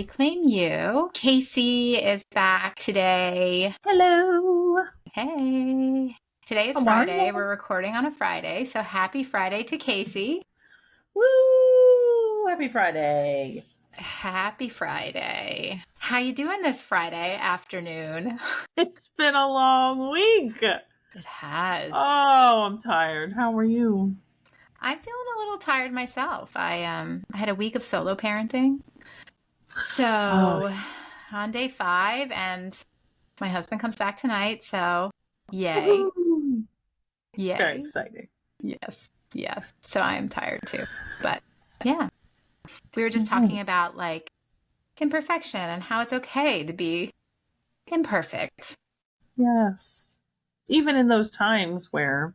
Reclaim You. Casey is back today. Hello. Hey. Today is How are Friday. you? We're recording on a Friday, so happy Friday to Casey. Woo! Happy Friday. Happy Friday. How you doing this Friday afternoon? It's been a long week. It has. Oh, I'm tired. How are you? I'm feeling a little tired myself. I had a week of solo parenting. Oh, So on day 5, and my husband comes back tonight, so yay. woohoo. Very Yay. exciting. Yes, yes. So I'm tired too. But yeah, we were just Mhm. talking about like imperfection and how it's okay to be imperfect. Yes. Even in those times where,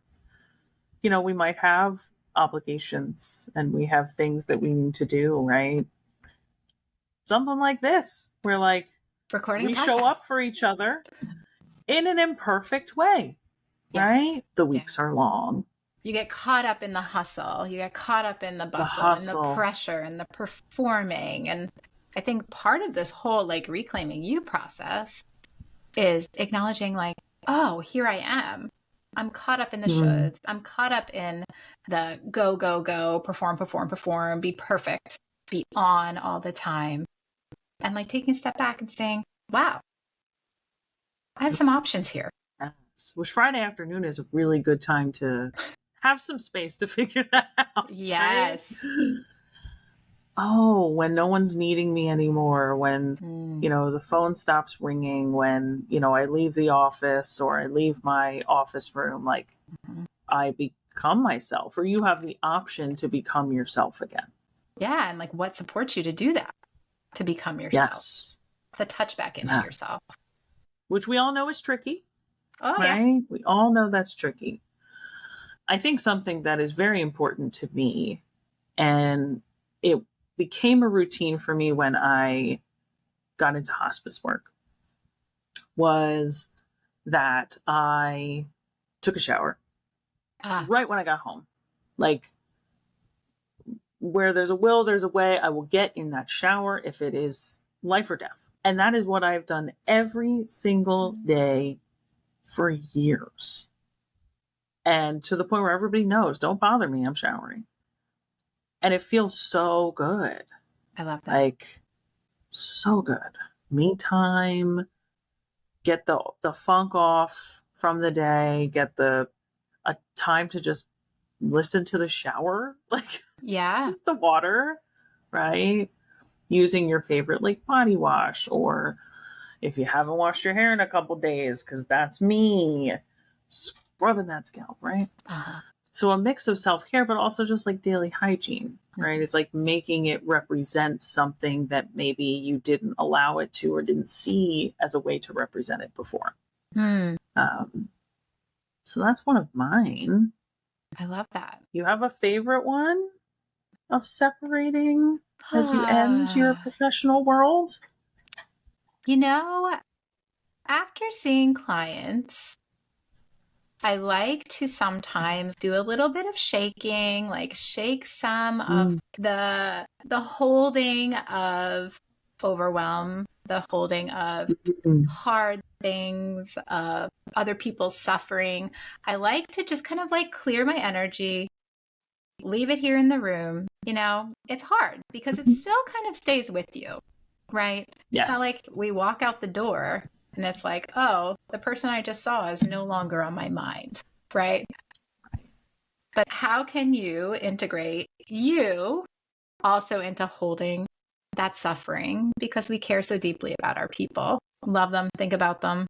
we might have obligations and we have things that we need to do, right? Something like this, where Recording a we show up podcast. for each other in an imperfect way, Yes. right? The Yeah. weeks are long. You get caught up in the hustle. You get caught up in the The bustle and the hustle. pressure and the performing. And I think part of this whole like reclaiming you process is acknowledging like, oh, here I am. I'm caught up in the Mm. shoulds. I'm caught up in the go, go, go, perform, perform, perform, be perfect, be on all the time. And like taking a step back and saying, wow, I have some options here. Yes. Which Friday afternoon is a really good time to have some space to figure that out, right? Yes. Oh, when no one's needing me anymore, when, Mm, the phone stops ringing, when, I leave the office or I leave my office room, mhm. I become myself, or you have the option to become yourself again. Yeah. And like what supports you to do that, to become yourself, Yes. to touch back into Yeah. yourself. Which we all know is tricky, Oh, yeah. right? We all know that's tricky. I think something that is very important to me, and it became a routine for me when I got into hospice work, was that I took a shower Ah, right when I got home. Like, where there's a will, there's a way. I will get in that shower if it is life or death. And that is what I've done every single day for years. And to the point where everybody knows, don't bother me, I'm showering. And it feels so good. I love that. Like, so good. Me time, get the funk off from the day, get the a time to just listen to the shower, like Yeah. just the water, right? Using your favorite like body wash, or if you haven't washed your hair in a couple days, because that's me, scrubbing that scalp, right? Uh-huh. So a mix of self-care, but also just like daily hygiene, right? It's like making it represent something that maybe you didn't allow it to or didn't see as a way to represent it before. Mm, Um, so that's one of mine. I love that. You have a favorite one of separating as you end your professional world? You know, after seeing clients, I like to sometimes do a little bit of shaking, like shake some of Mm. the holding of overwhelm, the holding of Mm. hard things, of other people's suffering. I like to just kind of like clear my energy, leave it here in the room. It's hard because it still kind of stays with you, right? It's not Yes. like we walk out the door and it's like, oh, the person I just saw is no longer on my mind, right? But how can you integrate you also into holding that suffering because we care so deeply about our people, love them, think about them,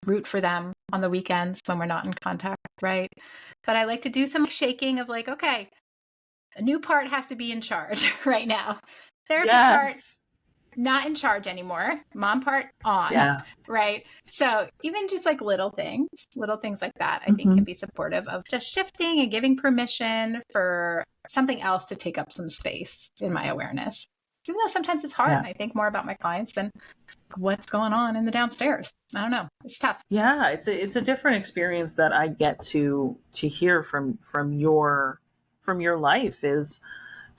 root for them on the weekends when we're not in contact, right? But I like to do some shaking of like, okay, a new part has to be in charge right now. Therapist part, Yes. not in charge anymore. Mom part on, Yeah. right? So even just like little things like that, I think Mm-hmm. can be supportive of just shifting and giving permission for something else to take up some space in my awareness. Even though sometimes it's hard Yeah. and I think more about my clients than what's going on in the downstairs. I don't know. It's tough. Yeah, it's a different experience that I get to hear from your life is,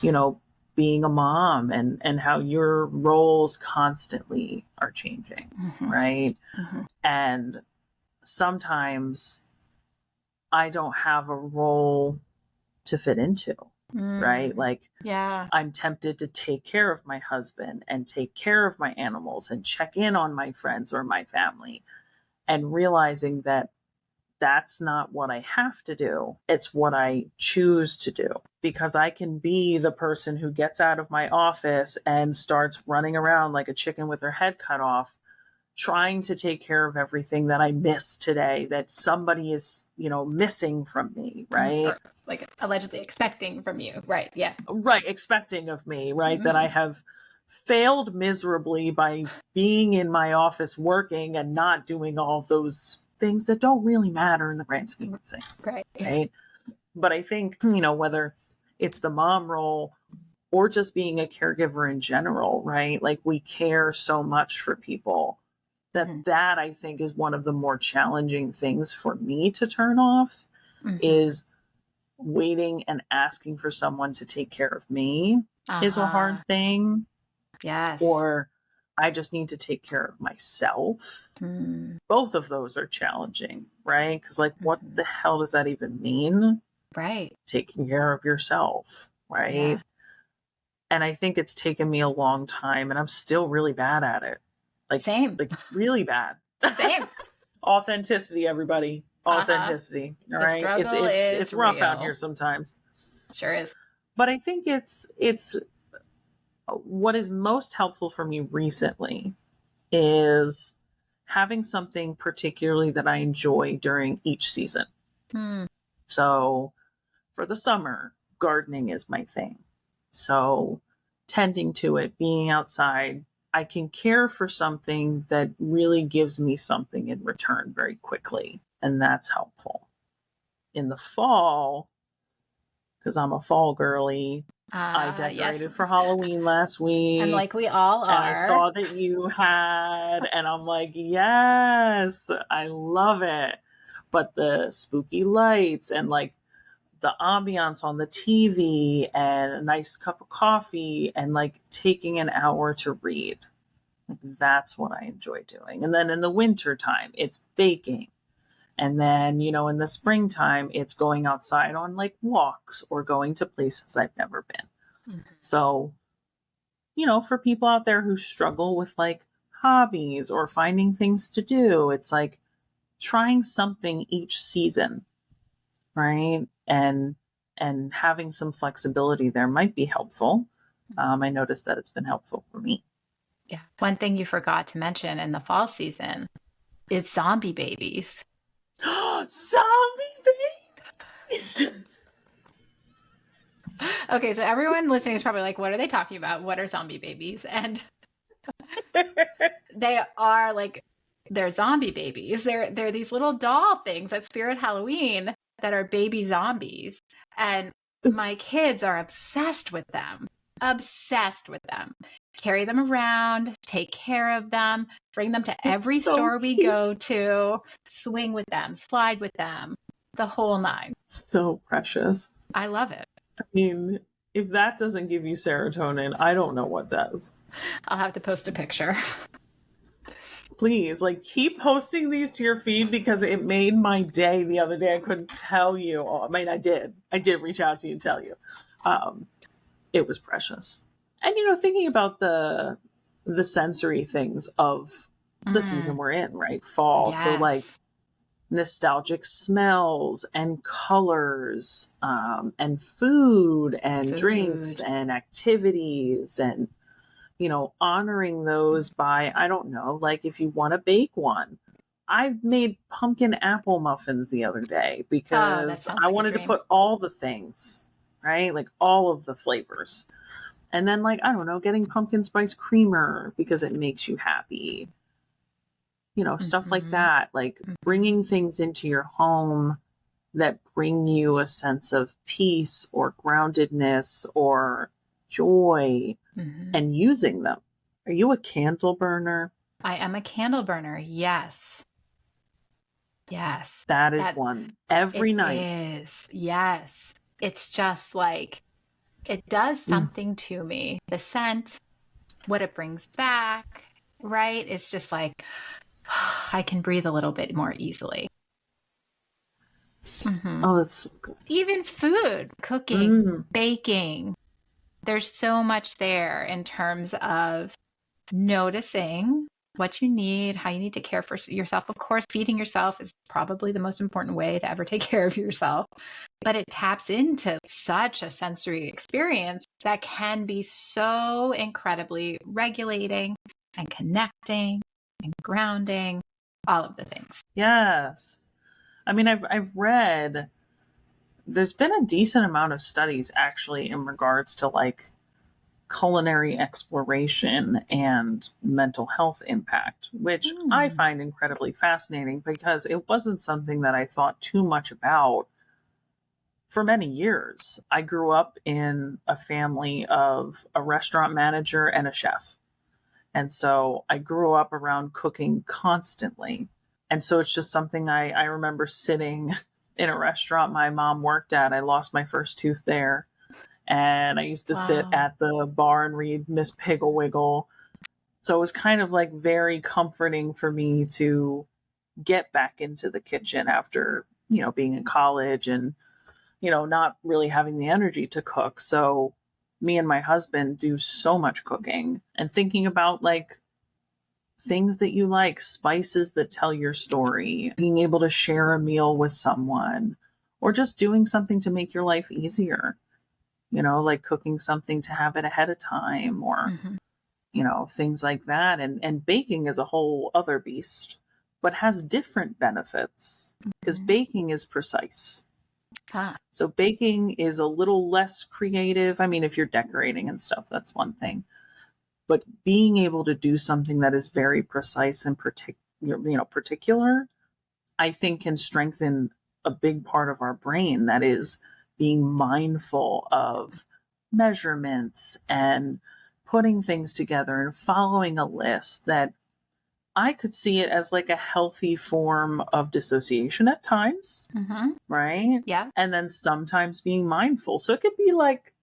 you know, being a mom and how your roles constantly are changing, right? And sometimes I don't have a role to fit into, right? Like, yeah, I'm tempted to take care of my husband and take care of my animals and check in on my friends or my family, and realizing that that's not what I have to do. It's what I choose to do, because I can be the person who gets out of my office and starts running around like a chicken with her head cut off, trying to take care of everything that I missed today, that somebody is, missing from me, right? or like allegedly expecting from you, right? Yeah, Right, expecting of me, right? That I have failed miserably by being in my office working and not doing all of those things that don't really matter in the grand scheme of things, right. right? But I think, whether it's the mom role or just being a caregiver in general, right? Like, we care so much for people that I think is one of the more challenging things for me to turn off, is waiting and asking for someone to take care of me is a hard thing. Yes. Or I just need to take care of myself. Both of those are challenging, right? Because, like, what the hell does that even mean? Right. Taking care of yourself, right? Yeah. And I think it's taken me a long time, and I'm still really bad at it. Same. Like really bad. Same. Authenticity, everybody. Authenticity. All The right. struggle is It's rough out real. here sometimes. Sure is. But I think it's what is most helpful for me recently is having something particularly that I enjoy during each season. So for the summer, gardening is my thing. So tending to it, being outside, I can care for something that really gives me something in return very quickly. And that's helpful. In the fall, because I'm a fall girlie, I decorated for Halloween last week. And like we all are. And I saw that you had, and I'm like, yes, I love it. But the spooky lights and like the ambiance on the TV and a nice cup of coffee and like taking an hour to read. That's what I enjoy doing. And then in the winter time, it's baking. And then, in the springtime, it's going outside on like walks or going to places I've never been. So, for people out there who struggle with like hobbies or finding things to do, it's like trying something each season, right? And having some flexibility there might be helpful. I noticed that it's been helpful for me. Yeah. One thing you forgot to mention in the fall season is zombie babies. Zombie babies! Okay, so everyone listening is probably like, what are they talking about? What are zombie babies? And they are like, they're zombie babies. They're these little doll things at Spirit Halloween that are baby zombies. And my kids are obsessed with them. Obsessed with them. Carry them around, take care of them, bring them to every store we go to, swing with them, slide with them, the whole nine. So precious. I love it. I mean, if that doesn't give you serotonin, I don't know what does. I'll have to post a picture. Please, like, keep posting these to your feed because it made my day the other day. I couldn't tell you. I mean, I did reach out to you and tell you. It was precious. And, thinking about the sensory things of the season we're in, right? Fall. Yes. So like nostalgic smells and colors, and food and drinks and activities and, honoring those by, I don't know, like if you want to bake one. I made pumpkin apple muffins the other day because I wanted to put all the things, right? Like all of the flavors. And then, like, I don't know, getting pumpkin spice creamer because it makes you happy. Stuff like that. Like bringing things into your home that bring you a sense of peace or groundedness or joy and using them. Are you a candle burner? I am a candle burner. Yes. Yes. That is one. Every night. It is. Yes. It's just like It does Mm. something to me. The scent, what it brings back, right? It's just like I can breathe a little bit more easily. Hmm. Oh, that's so good. Even food, cooking, Mm. baking, there's so much there in terms of noticing what you need, how you need to care for yourself. Of course, feeding yourself is probably the most important way to ever take care of yourself, but it taps into such a sensory experience that can be so incredibly regulating and connecting and grounding, all of the things. Yes. I mean, I've read there's been a decent amount of studies actually in regards to like culinary exploration and mental health impact, which I Hmm. find incredibly fascinating because it wasn't something that I thought too much about for many years. I grew up in a family of a restaurant manager and a chef. And so I grew up around cooking constantly. And so it's just something I remember sitting in a restaurant my mom worked at. I lost my first tooth there. And I used to sit Wow. at the bar and read Miss Pigglewiggle. So it was kind of like very comforting for me to get back into the kitchen after, being in college and, not really having the energy to cook. So me and my husband do so much cooking and thinking about like things that you like, spices that tell your story, being able to share a meal with someone, or just doing something to make your life easier, like cooking something to have it ahead of time or, Hmm. things like that. And baking is a whole other beast, but has different benefits because Hmm. baking is precise. Ah. So baking is a little less creative. I mean, if you're decorating and stuff, that's one thing. But being able to do something that is very precise and particular, I think can strengthen a big part of our brain that is being mindful of measurements and putting things together and following a list. That I could see it as like a healthy form of dissociation at times, Hmm. right? Yeah. And then sometimes being mindful. So it could be like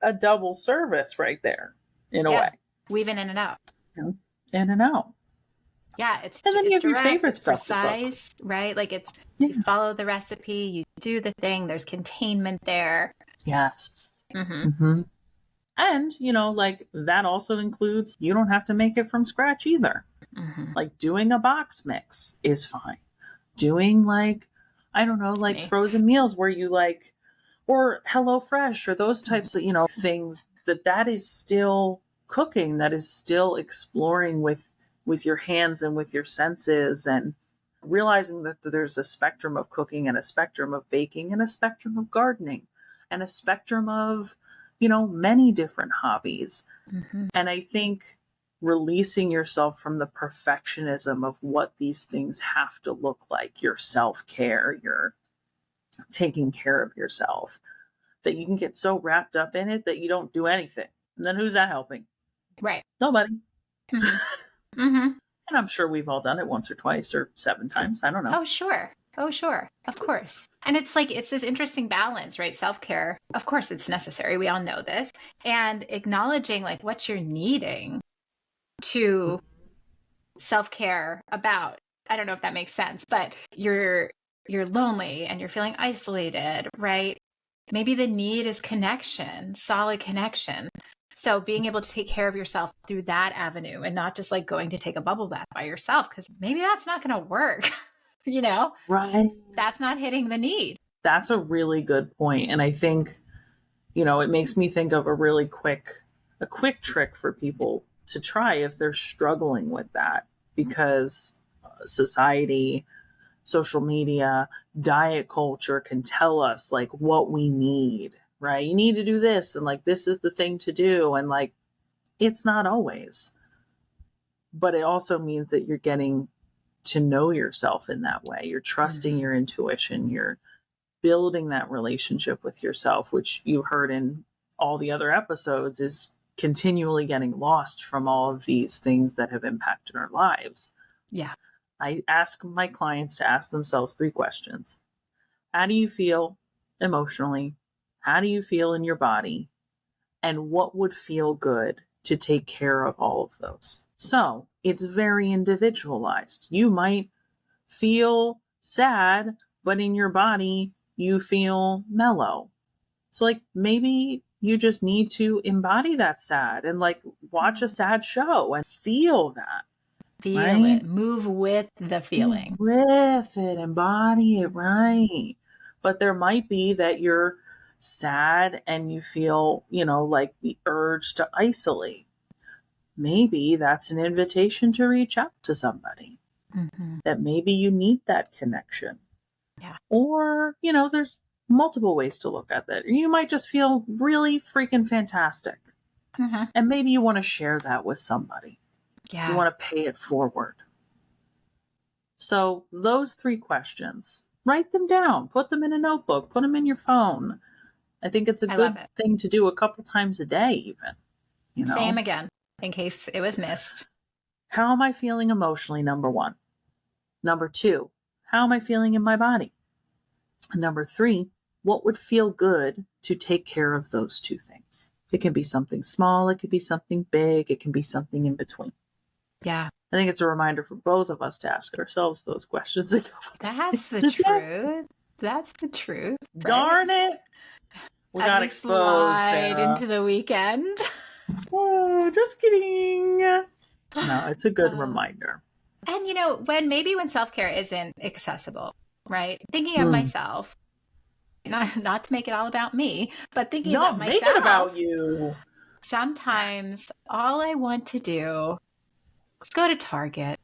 a double service right there in a Yeah. way, Weaving in and out. in and out. Yeah, it's And then you it's have your direct, favorite it's stuff to cook. precise, right? Like it's you Yeah. follow the recipe, you do the thing, there's containment there. Yes. Hmm. Hmm. And, like that also includes you don't have to make it from scratch either. Hmm. Like doing a box mix is fine. Doing like, I don't know, It's like me. frozen meals where you like, or HelloFresh or those types of, things that is still cooking, that is still exploring with your hands and with your senses and realizing that there's a spectrum of cooking and a spectrum of baking and a spectrum of gardening and a spectrum of, many different hobbies. Hmm. And I think releasing yourself from the perfectionism of what these things have to look like, your self care, your taking care of yourself, that you can get so wrapped up in it that you don't do anything. And then who's that helping? Right. Nobody. Hmm. Hmm. And I'm sure we've all done it once or twice or 7 times. I don't know. Oh, sure. Oh, sure. Of course. And it's like, it's this interesting balance, right? Self care, of course, it's necessary. We all know this. And acknowledging like what you're needing to self care about. I don't know if that makes sense, but you're lonely and you're feeling isolated, right? Maybe the need is connection, solid connection. So being able to take care of yourself through that avenue and not just like going to take a bubble bath by yourself, because maybe that's not going to work. you know, Right. that's not hitting the need. That's a really good point. And I think, it makes me think of a quick trick for people to try if they're struggling with that because society, social media, diet culture can tell us like what we need, right? You need to do this and like this is the thing to do. And like it's not always. But it also means that you're getting to know yourself in that way. You're trusting Mm-hmm. your intuition. You're building that relationship with yourself, which you heard in all the other episodes is continually getting lost from all of these things that have impacted our lives. Yeah. I ask my clients to ask themselves 3 questions. How do you feel emotionally? How do you feel in your body? and what would feel good to take care of all of those. So it's very individualized. You might feel sad, but in your body, you feel mellow. So like maybe you just need to embody that sad and like watch a sad show and feel that. Feel Right? it. Move with the feeling. With it, embody it, right. But there might be that you're sad and you feel, like the urge to isolate. Maybe that's an invitation to reach out to somebody. Mm-hmm. That maybe you need that connection. Yeah. Or, there's multiple ways to look at that. You might just feel really freaking fantastic. Mm-hmm. And maybe you want to share that with somebody. Yeah. You want to pay it forward. So those 3 questions, write them down, put them in a notebook, put them in your phone. I think it's a good thing to do a couple times a day even. Same again, in case it was missed. How am I feeling emotionally, number 1? Number 2, how am I feeling in my body? And number 3, what would feel good to take care of those 2 things? It can be something small, it could be something big, it can be something in between. Yeah. I think it's a reminder for both of us to ask ourselves those questions. That's the truth. That's the truth. Right? Darn it. We got exposed, slide Sarah. into the weekend. Oh, just kidding. No, it's a good reminder. And when self-care isn't accessible, right? Thinking of myself, not to make it all about me, but thinking about myself. Make it about you. Sometimes all I want to do is go to Target.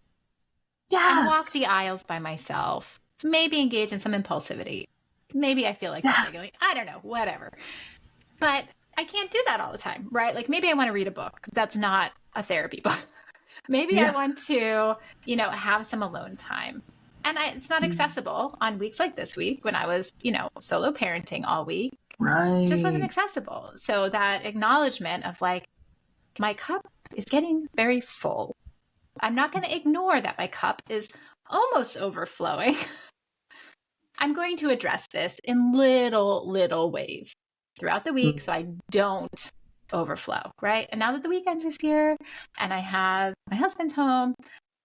Yes. And walk the aisles by myself. Maybe engage in some impulsivity. Maybe I feel like giggling. I don't know, whatever. But I can't do that all the time, right? Like maybe I want to read a book. That's not a therapy book. Maybe I want to, have some alone time. And it's not accessible on weeks like this week when I was, solo parenting all week. Right. It just wasn't accessible. So that acknowledgement of like, my cup is getting very full. I'm not going to ignore that my cup is almost overflowing. I'm going to address this in little ways throughout the week so I don't overflow, right? And now that the weekend is here and I have my husband's home,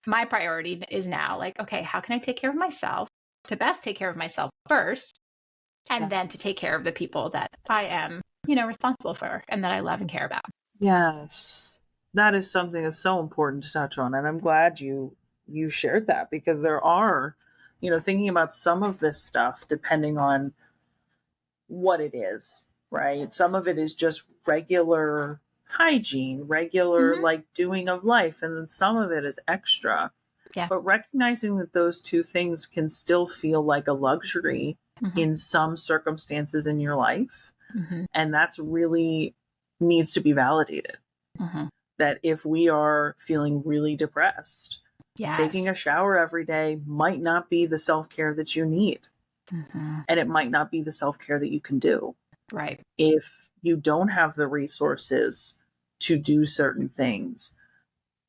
my priority is now like, okay, how can I take care of myself to best take care of myself first and then to take care of the people that I am, responsible for and that I love and care about. Yes. That is something that's so important to touch on. And I'm glad you shared that because there are, thinking about some of this stuff, depending on what it is, right? Some of it is just regular hygiene, regular like doing of life. And then some of it is extra. Yeah. But recognizing that those 2 things can still feel like a luxury in some circumstances in your life. And that's really needs to be validated. That if we are feeling really depressed, taking a shower every day might not be the self-care that you need. And it might not be the self-care that you can do. Right. If you don't have the resources to do certain things,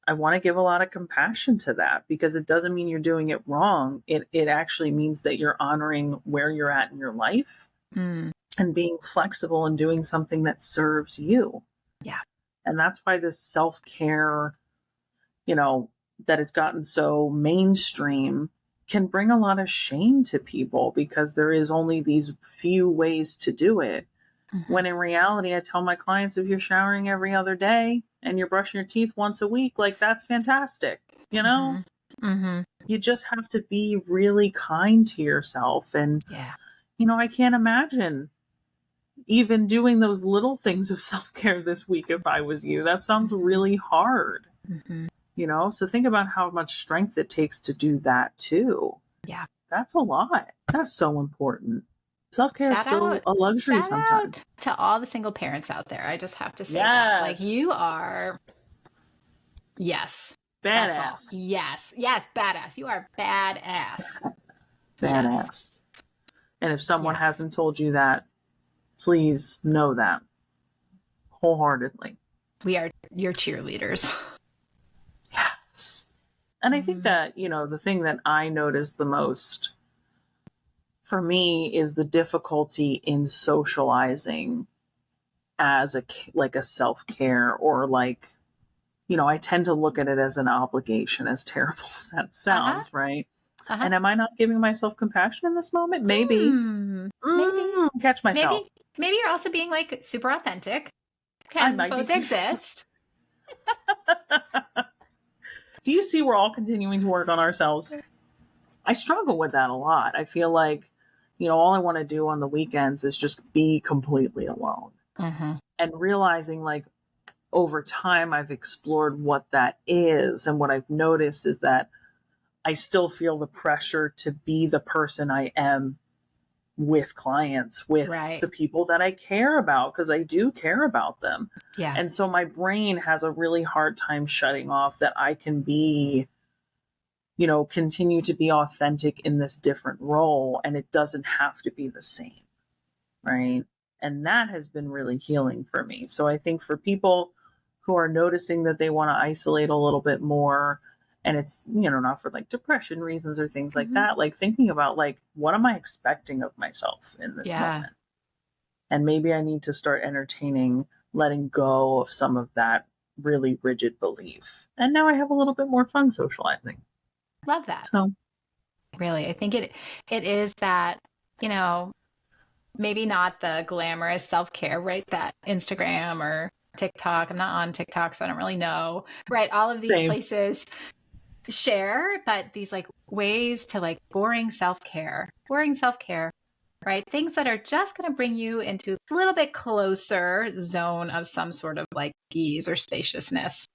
I want to give a lot of compassion to that because it doesn't mean you're doing it wrong. It actually means that you're honoring where you're at in your life and being flexible and doing something that serves you. Yeah. And that's why this self-care, that it's gotten so mainstream can bring a lot of shame to people because there is only these few ways to do it. When in reality, I tell my clients, if you're showering every other day and you're brushing your teeth once a week, like that's fantastic. You just have to be really kind to yourself. And, I can't imagine even doing those little things of self-care this week if I was you. That sounds really hard. So think about how much strength it takes to do that too. Yeah. That's a lot. That's so important. Self-care is still a luxury sometimes. To all the single parents out there, I just have to say that. Like you are, badass. Yes, badass. You are badass. Badass. And if someone hasn't told you that, please know that wholeheartedly. We are your cheerleaders. Yeah. And I think that, the thing that I noticed the most for me is the difficulty in socializing as like a self-care, or like, I tend to look at it as an obligation, as terrible as that Uh-huh. sounds, right? Uh-huh. And am I not giving myself compassion in this moment? Maybe. Maybe. Catch myself. Maybe you're also being like super authentic. I Can might be both too. exist. Do you see we're all continuing to work on ourselves? I struggle with that a lot. I feel like, all I want to do on the weekends is just be completely alone. Mm-hmm. And realizing, like, over time, I've explored what that is. And what I've noticed is that I still feel the pressure to be the person I am with clients, with the people that I care about, because I do care about them. Yeah. And so my brain has a really hard time shutting off that I can be, continue to be authentic in this different role, and it doesn't have to be the same. Right. And that has been really healing for me. So I think for people who are noticing that they want to isolate a little bit more, and it's, not for like depression reasons or things like that, like thinking about like, what am I expecting of myself in this moment? And maybe I need to start entertaining letting go of some of that really rigid belief. And now I have a little bit more fun socializing. Love that. So really, I think it is that, maybe not the glamorous self-care, right? That Instagram or TikTok. I'm not on TikTok, so I don't really know, right? All of these places share, but these like ways to like boring self-care, right? Things that are just going to bring you into a little bit closer zone of some sort of like ease or spaciousness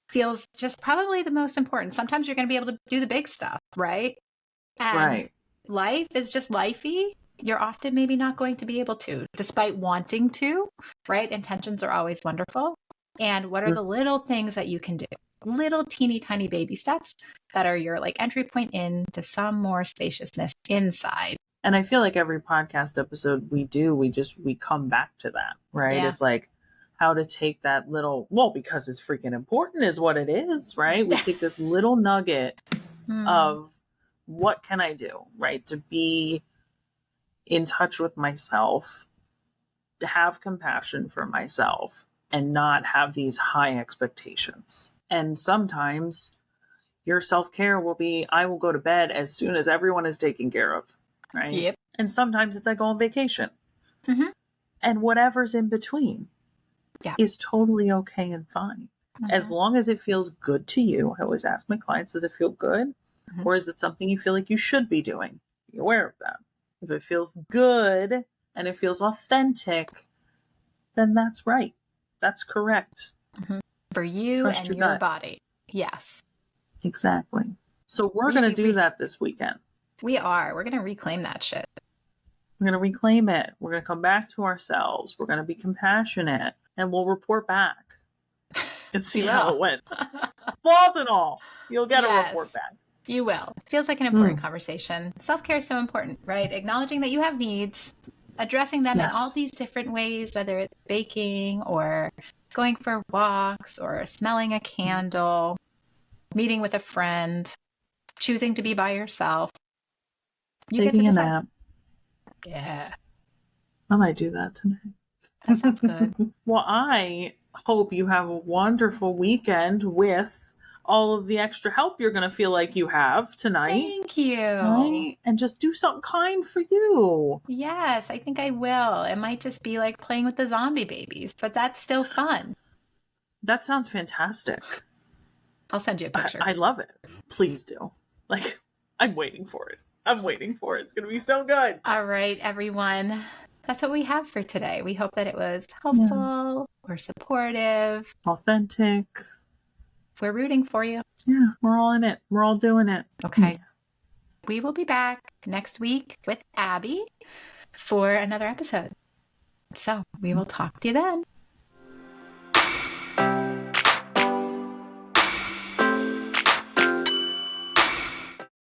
feels just probably the most important. Sometimes you're going to be able to do the big stuff, right? And life is just lifey. You're often maybe not going to be able to, despite wanting to, right? Intentions are always wonderful. And what are the little things that you can do? Little teeny tiny baby steps that are your like entry point into some more spaciousness inside. And I feel like every podcast episode we do, we come back to that, right? Yeah. It's like how to take that little, because it's freaking important is what it is, right? We take this little nugget of what can I do, right? To be in touch with myself, to have compassion for myself, and not have these high expectations. And sometimes your self-care will be, I will go to bed as soon as everyone is taken care of, right? Yep. And sometimes it's I go on vacation. And whatever's in between is totally okay and fine. As long as it feels good to you. I always ask my clients, does it feel good? Or is it something you feel like you should be doing? Be aware of that. If it feels good and it feels authentic, then that's right. That's correct. For you and your body. Yes. Exactly. So we're going to do that this weekend. We are. We're going to reclaim that shit. We're going to reclaim it. We're going to come back to ourselves. We're going to be compassionate, and we'll report back and see how it went. Flaws and all. You'll get a report back. You will. It feels like an important conversation. Self-care is so important, right? Acknowledging that you have needs, addressing them in all these different ways, whether it's baking or going for walks or smelling a candle, meeting with a friend, choosing to be by yourself. You Taking get to decide. A nap. Yeah. I might do that tonight. That sounds good. Well, I hope you have a wonderful weekend with all of the extra help you're going to feel like you have tonight. Thank you. Right? And just do something kind for you. Yes, I think I will. It might just be like playing with the zombie babies, but that's still fun. That sounds fantastic. I'll send you a picture. I love it. Please do. Like, I'm waiting for it. It's going to be so good. All right, everyone. That's what we have for today. We hope that it was helpful or supportive. Authentic. We're rooting for you. Yeah, we're all in it. We're all doing it. Okay. Yeah. We will be back next week with Abby for another episode. So we will talk to you then.